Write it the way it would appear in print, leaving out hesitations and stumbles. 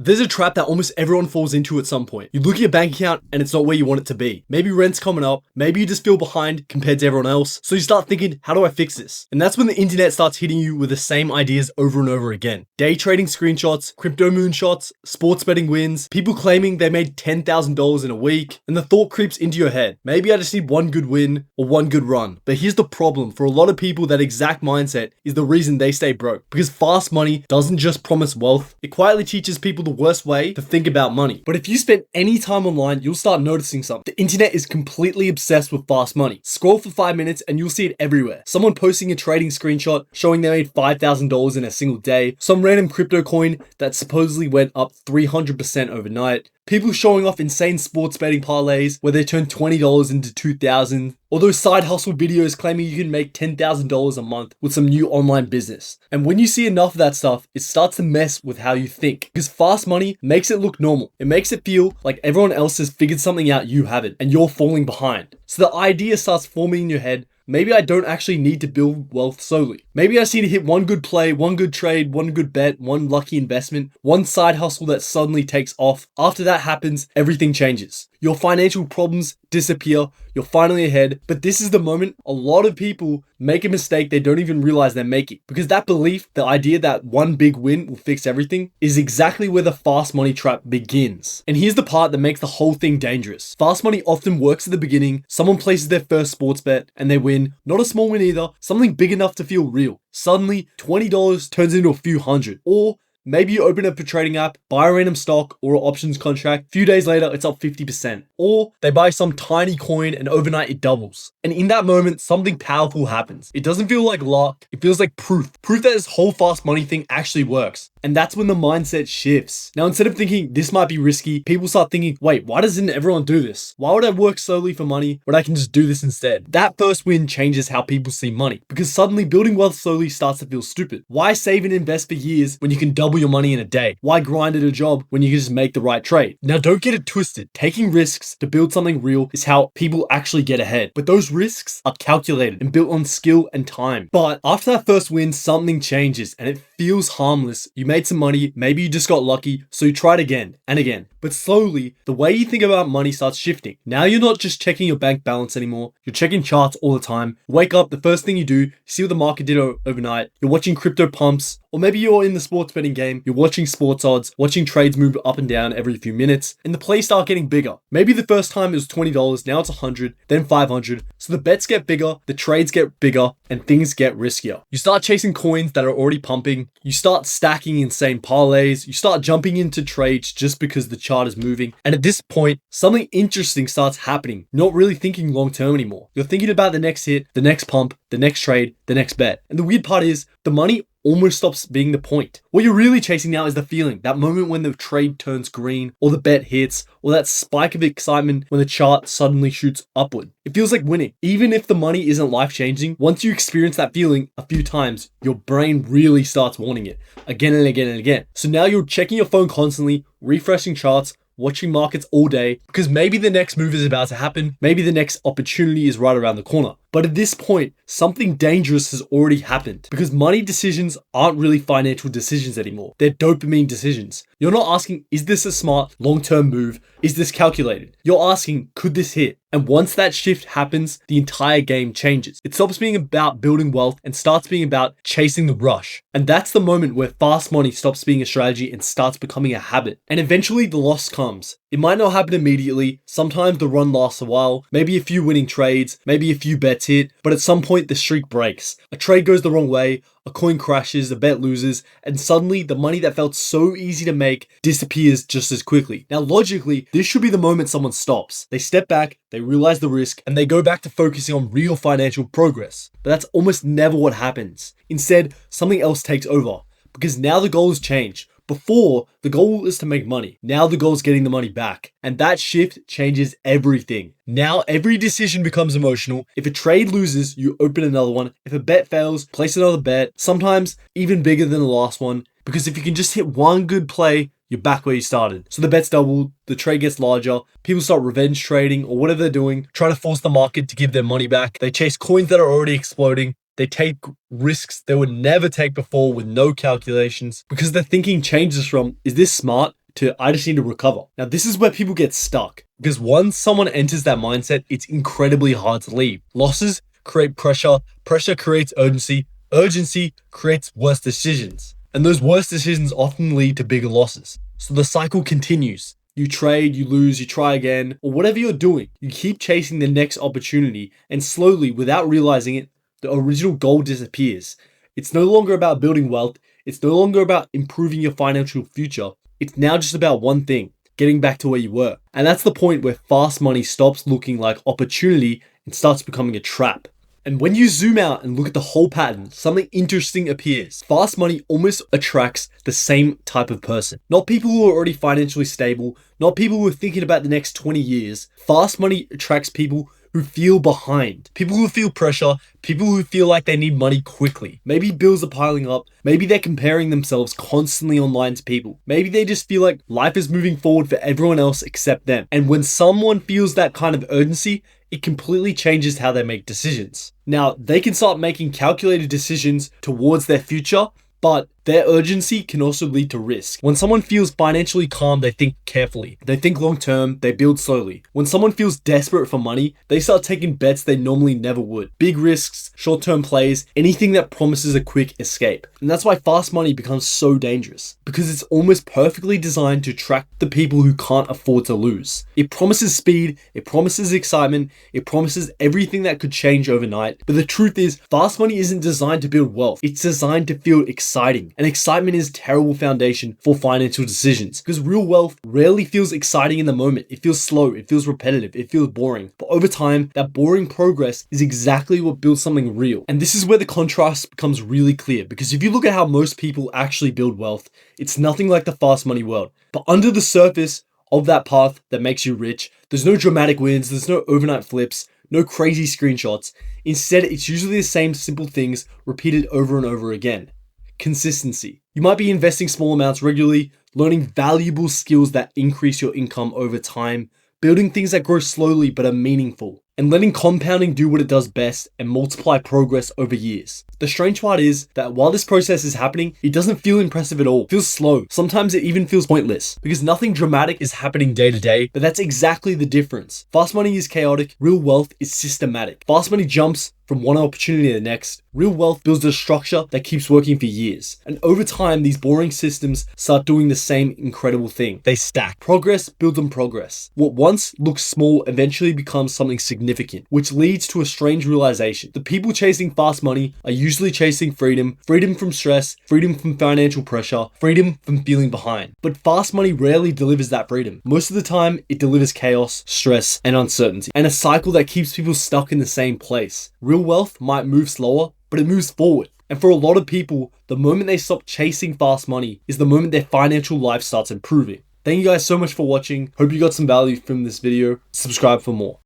There's a trap that almost everyone falls into at some point. You look at your bank account and it's not where you want it to be. Maybe rent's coming up, maybe you just feel behind compared to everyone else, so you start thinking, how do I fix this? And that's when the internet starts hitting you with the same ideas over and over again. Day trading screenshots, crypto moonshots, sports betting wins, people claiming they made $10,000 in a week, and the thought creeps into your head. Maybe I just need one good win or one good run. But here's the problem. For a lot of people, that exact mindset is the reason they stay broke. Because fast money doesn't just promise wealth, it quietly teaches people the worst way to think about money. But if you spend any time online, you'll start noticing something. The internet is completely obsessed with fast money. Scroll for 5 minutes and you'll see it everywhere. Someone posting a trading screenshot showing they made $5,000 in a single day, some random crypto coin that supposedly went up 300% overnight, people showing off insane sports betting parlays where they turn $20 into $2,000, or those side hustle videos claiming you can make $10,000 a month with some new online business. And when you see enough of that stuff, it starts to mess with how you think. Because fast money makes it look normal. It makes it feel like everyone else has figured something out, you haven't, and you're falling behind. So the idea starts forming in your head, maybe I don't actually need to build wealth slowly. Maybe I just need to hit one good play, one good trade, one good bet, one lucky investment, one side hustle that suddenly takes off. After that happens, everything changes. Your financial problems disappear, you're finally ahead, but this is the moment a lot of people make a mistake they don't even realize they're making. Because that belief, the idea that one big win will fix everything, is exactly where the fast money trap begins. And here's the part that makes the whole thing dangerous. Fast money often works at the beginning, someone places their first sports bet and they win, not a small win either, something big enough to feel real. Suddenly, $20 turns into a few hundred. Or maybe you open up a trading app, buy a random stock or an options contract. A few days later, it's up 50%. Or they buy some tiny coin and overnight it doubles. And in that moment, something powerful happens. It doesn't feel like luck. It feels like proof. Proof that this whole fast money thing actually works. And that's when the mindset shifts. Now, instead of thinking this might be risky, people start thinking, wait, why doesn't everyone do this? Why would I work slowly for money when I can just do this instead? That first win changes how people see money, because suddenly building wealth slowly starts to feel stupid. Why save and invest for years when you can double your money in a day? Why grind at a job when you can just make the right trade? Now, don't get it twisted. Taking risks to build something real is how people actually get ahead. But those risks are calculated and built on skill and time. But after that first win, something changes and it feels harmless. You made some money, maybe you just got lucky, so you try it again and again. But slowly, the way you think about money starts shifting. Now you're not just checking your bank balance anymore, you're checking charts all the time. You wake up, the first thing you do, see what the market did overnight, you're watching crypto pumps, or maybe you're in the sports betting game, you're watching sports odds, watching trades move up and down every few minutes, and the plays start getting bigger. Maybe the first time it was $20, now it's $100, then $500. So the bets get bigger, the trades get bigger, and things get riskier. You start chasing coins that are already pumping, you start stacking insane parlays, you start jumping into trades just because the chart is moving. And at this point, something interesting starts happening. You're not really thinking long term anymore. You're thinking about the next hit, the next pump, the next trade, the next bet. And the weird part is, the money almost stops being the point. What you're really chasing now is the feeling, that moment when the trade turns green, or the bet hits, or that spike of excitement when the chart suddenly shoots upward. It feels like winning. Even if the money isn't life-changing, once you experience that feeling a few times, your brain really starts wanting it again and again and again. So now you're checking your phone constantly, refreshing charts, watching markets all day, because maybe the next move is about to happen, maybe the next opportunity is right around the corner. But at this point, something dangerous has already happened, because money decisions aren't really financial decisions anymore. They're dopamine decisions. You're not asking, is this a smart long-term move? Is this calculated? You're asking, could this hit? And once that shift happens, the entire game changes. It stops being about building wealth and starts being about chasing the rush. And that's the moment where fast money stops being a strategy and starts becoming a habit. And eventually the loss comes. It might not happen immediately. Sometimes the run lasts a while, maybe a few winning trades, maybe a few bets hit, but at some point the streak breaks. A trade goes the wrong way, a coin crashes, a bet loses, and suddenly the money that felt so easy to make disappears just as quickly. Now logically, this should be the moment someone stops. They step back, they realize the risk, and they go back to focusing on real financial progress. But that's almost never what happens. Instead, something else takes over, because now the goal has changed. Before, the goal is to make money. Now the goal is getting the money back. And that shift changes everything. Now every decision becomes emotional. If a trade loses, you open another one. If a bet fails, place another bet. Sometimes even bigger than the last one. Because if you can just hit one good play, you're back where you started. So the bet's doubled, the trade gets larger, people start revenge trading or whatever they're doing, trying to force the market to give their money back. They chase coins that are already exploding. They take risks they would never take before with no calculations, because their thinking changes from, is this smart? to I just need to recover. Now, this is where people get stuck because once someone enters that mindset, it's incredibly hard to leave. Losses create pressure, pressure creates urgency, urgency creates worse decisions. And those worse decisions often lead to bigger losses. So the cycle continues. You trade, you lose, you try again, or whatever you're doing, you keep chasing the next opportunity, and slowly, without realizing it, the original goal disappears. It's no longer about building wealth. It's no longer about improving your financial future. It's now just about one thing, getting back to where you were. And that's the point where fast money stops looking like opportunity and starts becoming a trap. And when you zoom out and look at the whole pattern, something interesting appears. Fast money almost attracts the same type of person. Not people who are already financially stable, not people who are thinking about the next 20 years. Fast money attracts people who feel behind, people who feel pressure, people who feel like they need money quickly. Maybe bills are piling up. Maybe they're comparing themselves constantly online to people. Maybe they just feel like life is moving forward for everyone else except them. And when someone feels that kind of urgency, it completely changes how they make decisions. Now, they can start making calculated decisions towards their future, but their urgency can also lead to risk. When someone feels financially calm, they think carefully. They think long term, they build slowly. When someone feels desperate for money, they start taking bets they normally never would. Big risks, short-term plays, anything that promises a quick escape. And that's why fast money becomes so dangerous, because it's almost perfectly designed to attract the people who can't afford to lose. It promises speed, it promises excitement, it promises everything that could change overnight. But the truth is, fast money isn't designed to build wealth. It's designed to feel exciting. And excitement is a terrible foundation for financial decisions because real wealth rarely feels exciting in the moment. It feels slow, it feels repetitive, it feels boring. But over time, that boring progress is exactly what builds something real. And this is where the contrast becomes really clear, because if you look at how most people actually build wealth, it's nothing like the fast money world. But under the surface of that path that makes you rich, there's no dramatic wins, there's no overnight flips, no crazy screenshots. Instead, it's usually the same simple things repeated over and over again. Consistency. You might be investing small amounts regularly, learning valuable skills that increase your income over time, building things that grow slowly but are meaningful, and letting compounding do what it does best and multiply progress over years. The strange part is that while this process is happening, it doesn't feel impressive at all. It feels slow. Sometimes it even feels pointless because nothing dramatic is happening day to day, but that's exactly the difference. Fast money is chaotic. Real wealth is systematic. Fast money jumps from one opportunity to the next. Real wealth builds a structure that keeps working for years. And over time, these boring systems start doing the same incredible thing. They stack. Progress builds on progress. What once looks small eventually becomes something significant, which leads to a strange realization. The people chasing fast money are usually chasing freedom, freedom from stress, freedom from financial pressure, freedom from feeling behind. But fast money rarely delivers that freedom. Most of the time, it delivers chaos, stress, and uncertainty, and a cycle that keeps people stuck in the same place. Real wealth might move slower, but it moves forward. And for a lot of people, the moment they stop chasing fast money is the moment their financial life starts improving. Thank you guys so much for watching. Hope you got some value from this video. Subscribe for more.